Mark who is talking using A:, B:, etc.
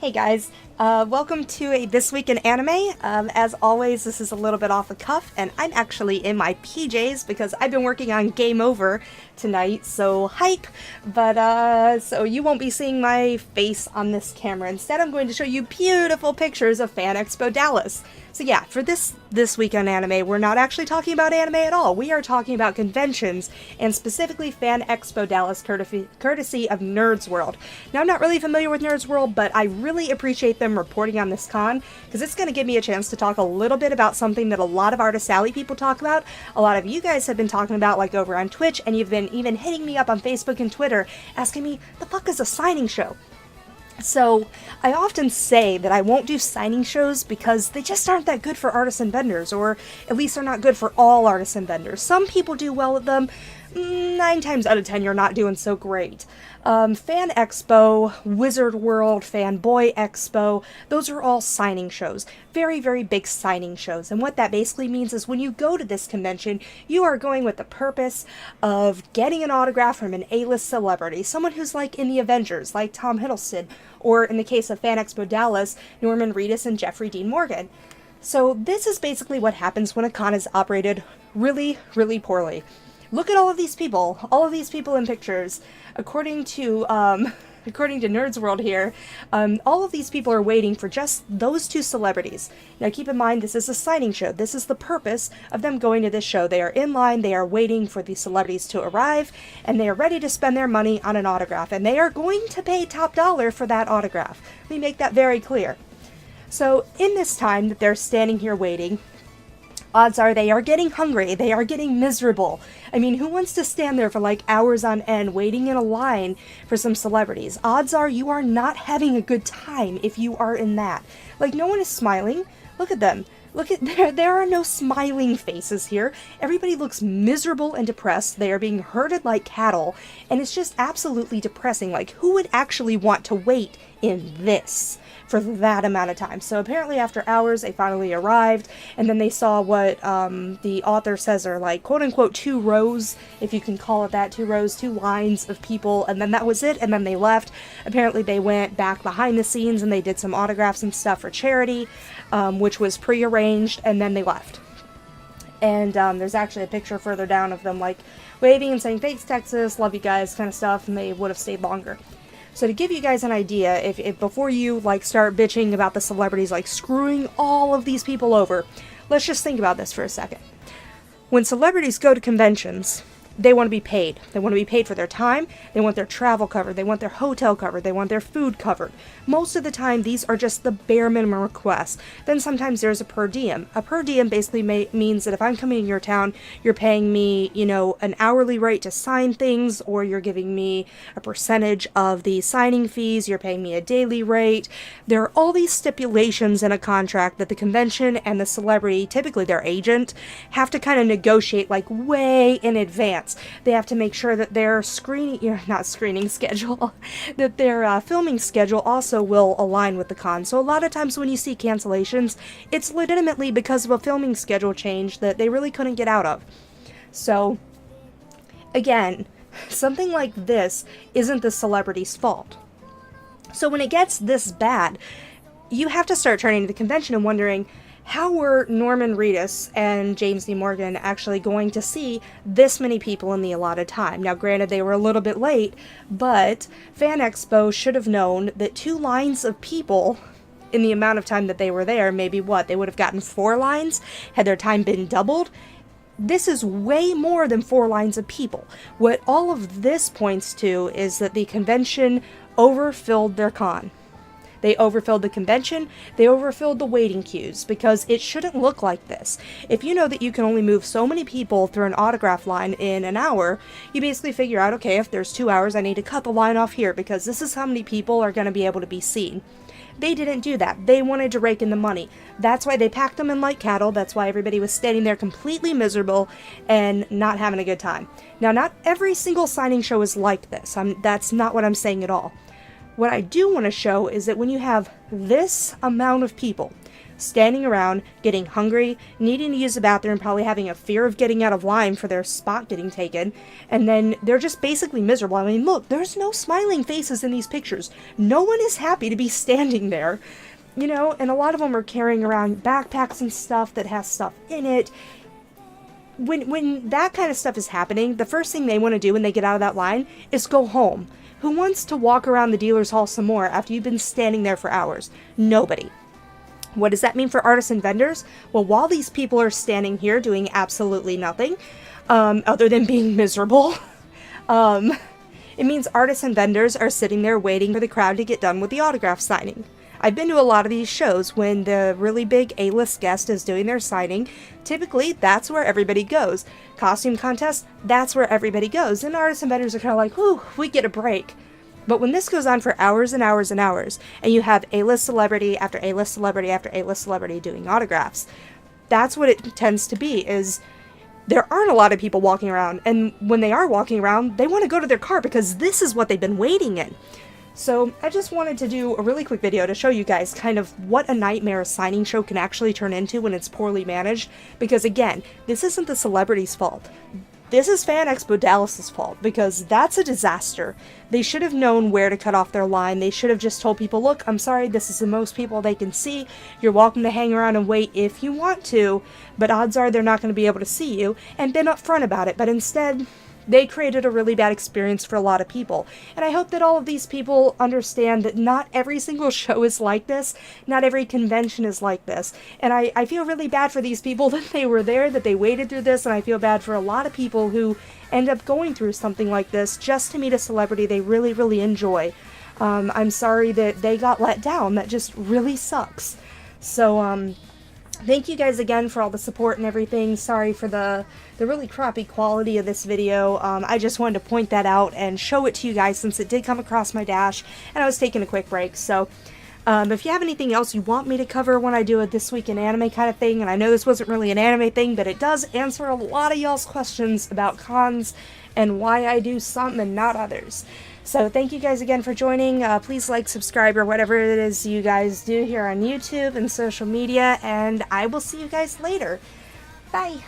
A: Hey guys, welcome to a This Week in Anime. As always, this is a little bit off the cuff, and I'm actually in my PJs because I've been working on Game Over tonight, so hype! But, so you won't be seeing my face on this camera. Instead, I'm going to show you beautiful pictures of Fan Expo Dallas. So yeah, for this Week on Anime, we're not actually talking about anime at all. We are talking about conventions, and specifically Fan Expo Dallas, courtesy of Nerdsworld. Now, I'm not really familiar with Nerdsworld, but I really appreciate them reporting on this con, because it's going to give me a chance to talk a little bit about something that a lot of Artist Alley people talk about, a lot of you guys have been talking about, like over on Twitch, and you've been even hitting me up on Facebook and Twitter, asking me, the fuck is a signing show? So, I often say that I won't do signing shows because they just aren't that good for artists and vendors, or at least they're not good for all artists and vendors. Some people do well at them, 9 times out of 10 you're not doing so great. Fan Expo, Wizard World, Fanboy Expo, those are all signing shows. Very, very big signing shows. And what that basically means is when you go to this convention, you are going with the purpose of getting an autograph from an A-list celebrity. Someone who's like in the Avengers, like Tom Hiddleston, or in the case of Fan Expo Dallas, Norman Reedus and Jeffrey Dean Morgan. So this is basically what happens when a con is operated really, really poorly. Look at all of these people in pictures. According to Nerdsworld here, all of these people are waiting for just those 2 celebrities. Now keep in mind, this is a signing show. This is the purpose of them going to this show. They are in line, they are waiting for the celebrities to arrive, and they are ready to spend their money on an autograph. And they are going to pay top dollar for that autograph. Let me make that very clear. So in this time that they're standing here waiting, odds are they are getting hungry, they are getting miserable. I mean, who wants to stand there for like hours on end waiting in a line for some celebrities? Odds are you are not having a good time if you are in that. Like, no one is smiling. Look at them. Look at, there are no smiling faces here. Everybody looks miserable and depressed. They are being herded like cattle, and it's just absolutely depressing. Like, who would actually want to wait in this for that amount of time? So apparently after hours they finally arrived, and then they saw what the author says are like quote-unquote 2 rows, if you can call it that, 2 rows, 2 lines of people, and then that was it, and then they left. Apparently they went back behind the scenes and they did some autographs and stuff for charity, which was pre-arranged, and then they left. And there's actually a picture further down of them like waving and saying thanks Texas, love you guys, kind of stuff, and they would have stayed longer. So to give you guys an idea, if before you like start bitching about the celebrities like screwing all of these people over, let's just think about this for a second. When celebrities go to conventions, they want to be paid. They want to be paid for their time, they want their travel covered, they want their hotel covered, they want their food covered. Most of the time, these are just the bare minimum requests. Then sometimes there's a per diem. A per diem basically means that if I'm coming in your town, you're paying me, you know, an hourly rate to sign things, or you're giving me a percentage of the signing fees, you're paying me a daily rate. There are all these stipulations in a contract that the convention and the celebrity, typically their agent, have to kind of negotiate like way in advance. They have to make sure that their filming schedule also will align with the con. So a lot of times when you see cancellations, it's legitimately because of a filming schedule change that they really couldn't get out of. So, again, something like this isn't the celebrity's fault. So when it gets this bad, you have to start turning to the convention and wondering, how were Norman Reedus and James D. Morgan actually going to see this many people in the allotted time? Now, granted, they were a little bit late, but Fan Expo should have known that 2 lines of people in the amount of time that they were there, maybe what, they would have gotten 4 lines had their time been doubled? This is way more than 4 lines of people. What all of this points to is that the convention overfilled their con. They overfilled the convention, they overfilled the waiting queues, because it shouldn't look like this. If you know that you can only move so many people through an autograph line in an hour, you basically figure out, okay, if there's 2 hours, I need to cut the line off here, because this is how many people are going to be able to be seen. They didn't do that. They wanted to rake in the money. That's why they packed them in like cattle. That's why everybody was standing there completely miserable and not having a good time. Now, not every single signing show is like this. That's not what I'm saying at all. What I do want to show is that when you have this amount of people, standing around, getting hungry, needing to use the bathroom, probably having a fear of getting out of line for their spot getting taken, and then they're just basically miserable. I mean, look, there's no smiling faces in these pictures. No one is happy to be standing there, you know, and a lot of them are carrying around backpacks and stuff that has stuff in it. When that kind of stuff is happening, the first thing they want to do when they get out of that line is go home. Who wants to walk around the dealer's hall some more after you've been standing there for hours? Nobody. What does that mean for artists and vendors? Well, while these people are standing here doing absolutely nothing, other than being miserable, it means artists and vendors are sitting there waiting for the crowd to get done with the autograph signing. I've been to a lot of these shows when the really big A-list guest is doing their signing. Typically, that's where everybody goes. Costume contest, that's where everybody goes. And artists and vendors are kind of like, whew, we get a break. But when this goes on for hours and hours and hours, and you have A-list celebrity after A-list celebrity after A-list celebrity doing autographs, that's what it tends to be, is there aren't a lot of people walking around. And when they are walking around, they want to go to their car because this is what they've been waiting in. So I just wanted to do a really quick video to show you guys kind of what a nightmare a signing show can actually turn into when it's poorly managed. Because again, this isn't the celebrity's fault. This is Fan Expo Dallas's fault, because that's a disaster. They should have known where to cut off their line. They should have just told people, look, I'm sorry, this is the most people they can see. You're welcome to hang around and wait if you want to, but odds are they're not going to be able to see you, and been upfront about it. But instead, they created a really bad experience for a lot of people. And I hope that all of these people understand that not every single show is like this. Not every convention is like this. And I feel really bad for these people that they were there, that they waited through this. And I feel bad for a lot of people who end up going through something like this just to meet a celebrity they really, really enjoy. I'm sorry that they got let down. That just really sucks. So, thank you guys again for all the support and everything. Sorry for the really crappy quality of this video. I just wanted to point that out and show it to you guys since it did come across my dash and I was taking a quick break. So if you have anything else you want me to cover when I do a This Week in Anime kind of thing, and I know this wasn't really an anime thing, but it does answer a lot of y'all's questions about cons and why I do some and not others. So thank you guys again for joining. Please like, subscribe, or whatever it is you guys do here on YouTube and social media, and I will see you guys later. Bye!